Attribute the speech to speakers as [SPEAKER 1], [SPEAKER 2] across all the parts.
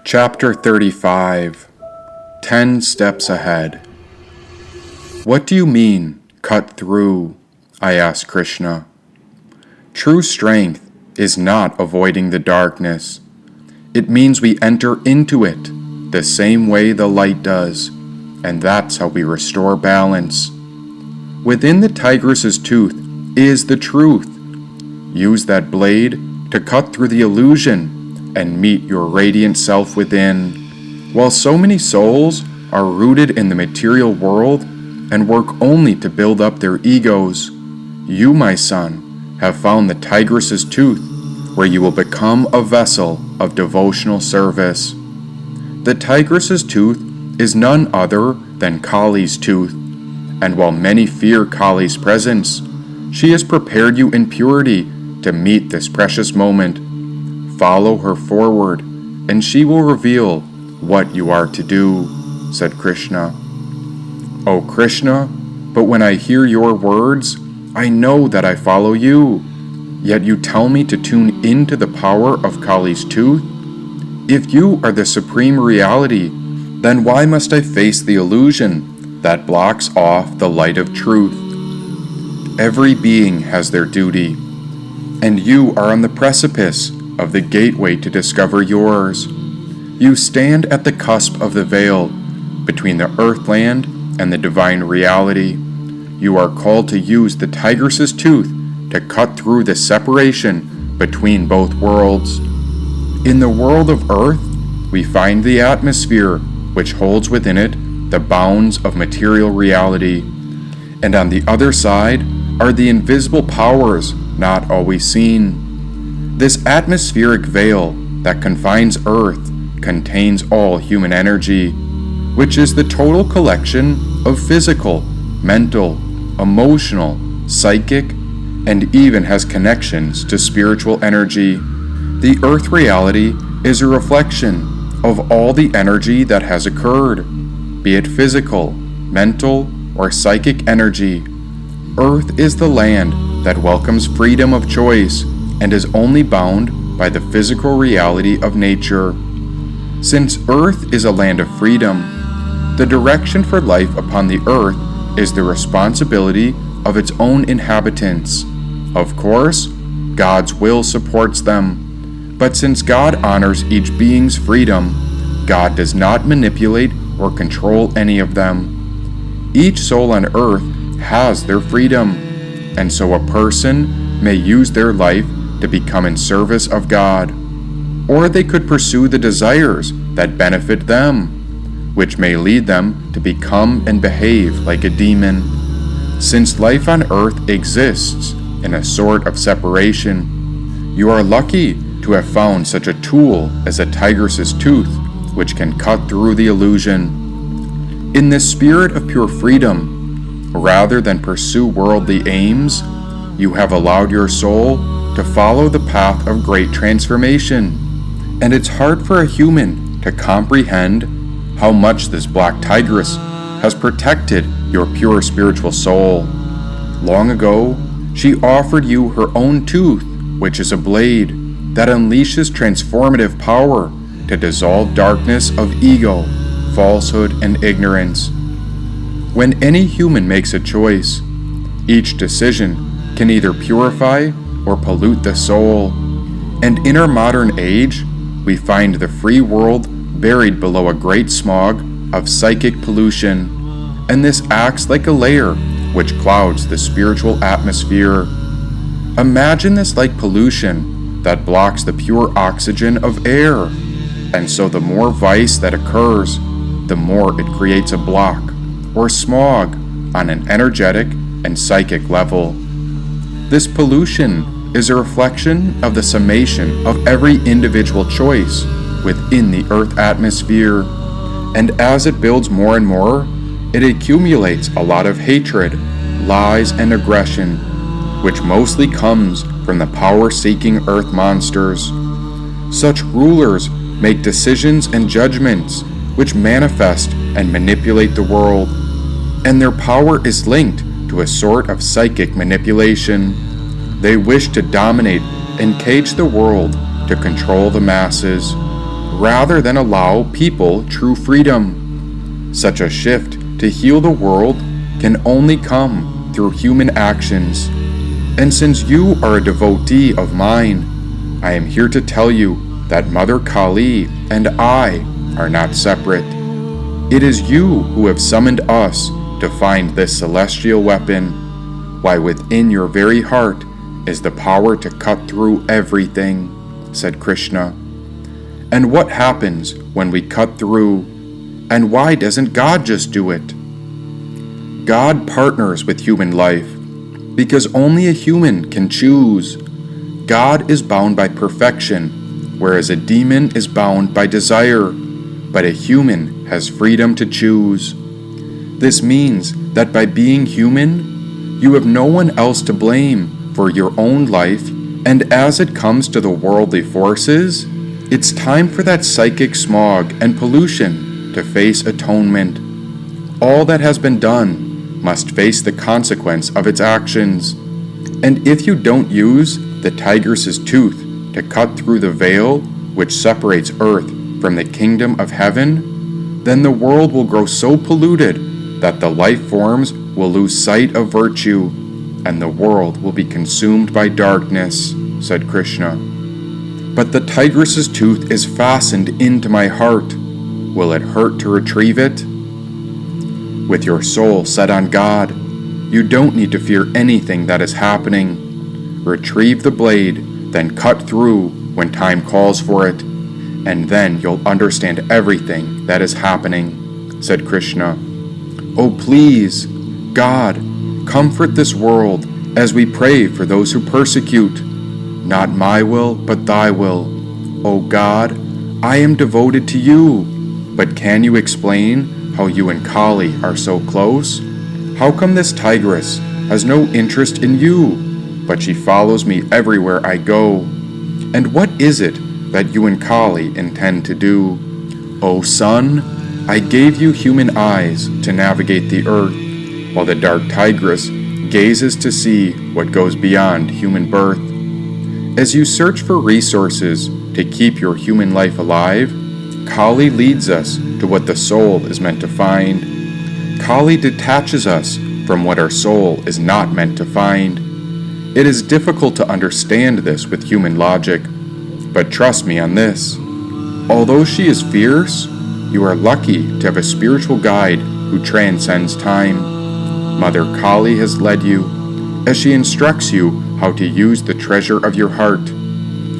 [SPEAKER 1] Chapter 35 10 Steps Ahead. What do you mean, cut through? I asked Krishna. True strength is not avoiding the darkness. It means we enter into it the same way the light does, and that's how we restore balance. Within the tigress's tooth is the truth. Use that blade to cut through the illusion and meet your radiant self within. While so many souls are rooted in the material world and work only to build up their egos, you, my son, have found the tigress's tooth, where you will become a vessel of devotional service. The tigress's tooth is none other than Kali's tooth, and while many fear Kali's presence, she has prepared you in purity to meet this precious moment. Follow her forward, and she will reveal what you are to do, said Krishna. O Krishna, but when I hear your words, I know that I follow you. Yet you tell me to tune into the power of Kali's tooth? If you are the supreme reality, then why must I face the illusion that blocks off the light of truth? Every being has their duty, and you are on the precipice of the gateway to discover yours. You stand at the cusp of the veil between the earthland and the divine reality. You are called to use the tigress's tooth to cut through the separation between both worlds. In the world of earth, we find the atmosphere, which holds within it the bounds of material reality. And on the other side are the invisible powers not always seen. This atmospheric veil that confines Earth contains all human energy, which is the total collection of physical, mental, emotional, psychic, and even has connections to spiritual energy. The Earth reality is a reflection of all the energy that has occurred, be it physical, mental, or psychic energy. Earth is the land that welcomes freedom of choice and is only bound by the physical reality of nature. Since Earth is a land of freedom, the direction for life upon the Earth is the responsibility of its own inhabitants. Of course, God's will supports them, but since God honors each being's freedom, God does not manipulate or control any of them. Each soul on Earth has their freedom, and so a person may use their life to become in service of God, or they could pursue the desires that benefit them, which may lead them to become and behave like a demon. Since life on earth exists in a sort of separation, you are lucky to have found such a tool as a tigress's tooth, which can cut through the illusion. In this spirit of pure freedom, rather than pursue worldly aims, you have allowed your soul to follow the path of great transformation, and it's hard for a human to comprehend how much this black tigress has protected your pure spiritual soul. Long ago, she offered you her own tooth, which is a blade that unleashes transformative power to dissolve darkness of ego, falsehood, and ignorance. When any human makes a choice, each decision can either purify or pollute the soul. And in our modern age, we find the free world buried below a great smog of psychic pollution, and this acts like a layer which clouds the spiritual atmosphere. Imagine this like pollution that blocks the pure oxygen of air, and so the more vice that occurs, the more it creates a block or smog on an energetic and psychic level. This pollution is a reflection of the summation of every individual choice within the Earth atmosphere, and as it builds more and more, it accumulates a lot of hatred, lies, and aggression, which mostly comes from the power-seeking Earth monsters. Such rulers make decisions and judgments which manifest and manipulate the world, and their power is linked to a sort of psychic manipulation. They wish to dominate and cage the world to control the masses. rather than allow people true freedom. Such a shift to heal the world can only come through human actions. And since you are a devotee of mine, I am here to tell you that Mother Kali and I are not separate. It is you who have summoned us to find this celestial weapon, why within your very heart is the power to cut through everything, said Krishna. And what happens when we cut through, and why doesn't God just do it? God partners with human life, because only a human can choose. God is bound by perfection, whereas a demon is bound by desire, but a human has freedom to choose. This means that by being human, you have no one else to blame for your own life, and as it comes to the worldly forces, it's time for that psychic smog and pollution to face atonement. All that has been done must face the consequence of its actions. And if you don't use the tigress's tooth to cut through the veil which separates earth from the kingdom of heaven, then the world will grow so polluted that the life forms will lose sight of virtue, and the world will be consumed by darkness, said Krishna. But the tigress's tooth is fastened into my heart. Will it hurt to retrieve it? With your soul set on God, you don't need to fear anything that is happening. Retrieve the blade, then cut through when time calls for it, and then you'll understand everything that is happening, said Krishna. Oh please, God, comfort this world as we pray for those who persecute. Not my will, but thy will. O God, I am devoted to you, but can you explain how you and Kali are so close? How come this tigress has no interest in you, but she follows me everywhere I go? And what is it that you and Kali intend to do? O Sun, I gave you human eyes to navigate the earth, while the dark tigress gazes to see what goes beyond human birth. As you search for resources to keep your human life alive, Kali leads us to what the soul is meant to find. Kali detaches us from what our soul is not meant to find. It is difficult to understand this with human logic, but trust me on this. Although she is fierce, you are lucky to have a spiritual guide who transcends time. Mother Kali has led you, as she instructs you how to use the treasure of your heart.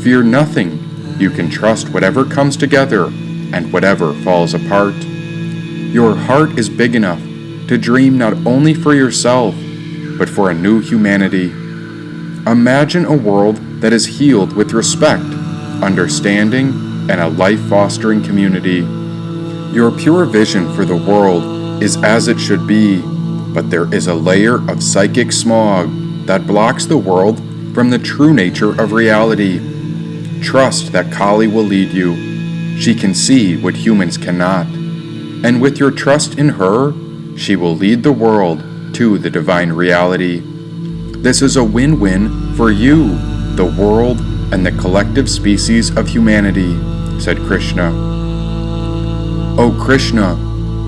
[SPEAKER 1] Fear nothing. You can trust whatever comes together and whatever falls apart. Your heart is big enough to dream not only for yourself, but for a new humanity. Imagine a world that is healed with respect, understanding, and a life-fostering community. Your pure vision for the world is as it should be, but there is a layer of psychic smog that blocks the world from the true nature of reality. Trust that Kali will lead you. She can see what humans cannot. And with your trust in her, she will lead the world to the divine reality. This is a win-win for you, the world, and the collective species of humanity, said Krishna. O Krishna,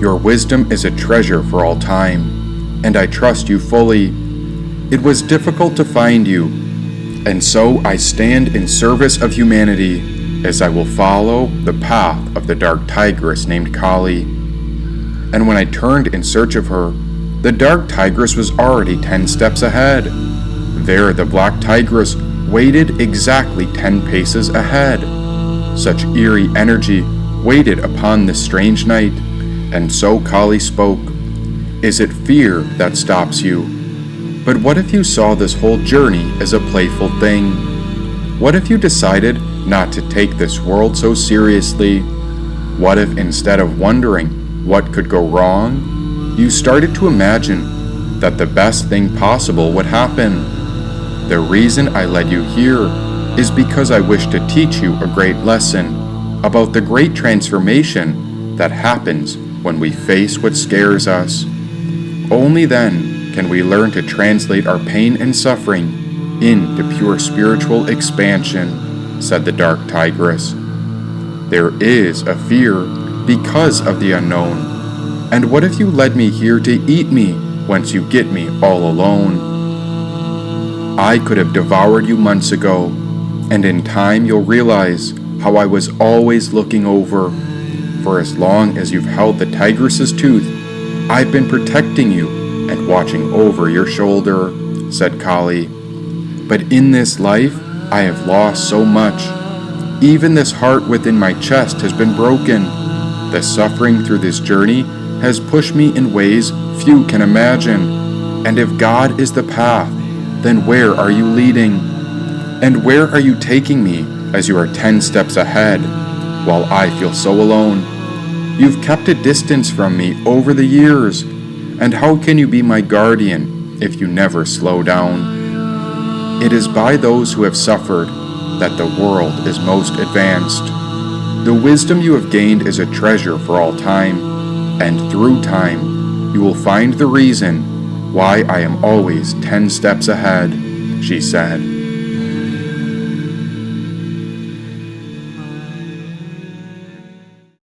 [SPEAKER 1] your wisdom is a treasure for all time, and I trust you fully. It was difficult to find you, and so I stand in service of humanity, as I will follow the path of the dark tigress named Kali. And when I turned in search of her, the dark tigress was already 10 steps ahead. There the black tigress waited exactly 10 paces ahead. Such eerie energy waited upon this strange night, and so Kali spoke. Is it fear that stops you? But what if you saw this whole journey as a playful thing? What if you decided not to take this world so seriously? What if instead of wondering what could go wrong, you started to imagine that the best thing possible would happen? The reason I led you here is because I wish to teach you a great lesson about the great transformation that happens when we face what scares us. Only then can we learn to translate our pain and suffering into pure spiritual expansion, said the dark tigress. There is a fear because of the unknown. And what if you led me here to eat me once you get me all alone? I could have devoured you months ago, and in time you'll realize how I was always looking over. For as long as you've held the tigress's tooth, I've been protecting you and watching over your shoulder, said Kali. But in this life, I have lost so much. Even this heart within my chest has been broken. The suffering through this journey has pushed me in ways few can imagine. And if God is the path, then where are you leading? And where are you taking me as you are 10 steps ahead, while I feel so alone? You've kept a distance from me over the years, and how can you be my guardian if you never slow down? It is by those who have suffered that the world is most advanced. The wisdom you have gained is a treasure for all time, and through time you will find the reason why I am always 10 steps ahead, she said.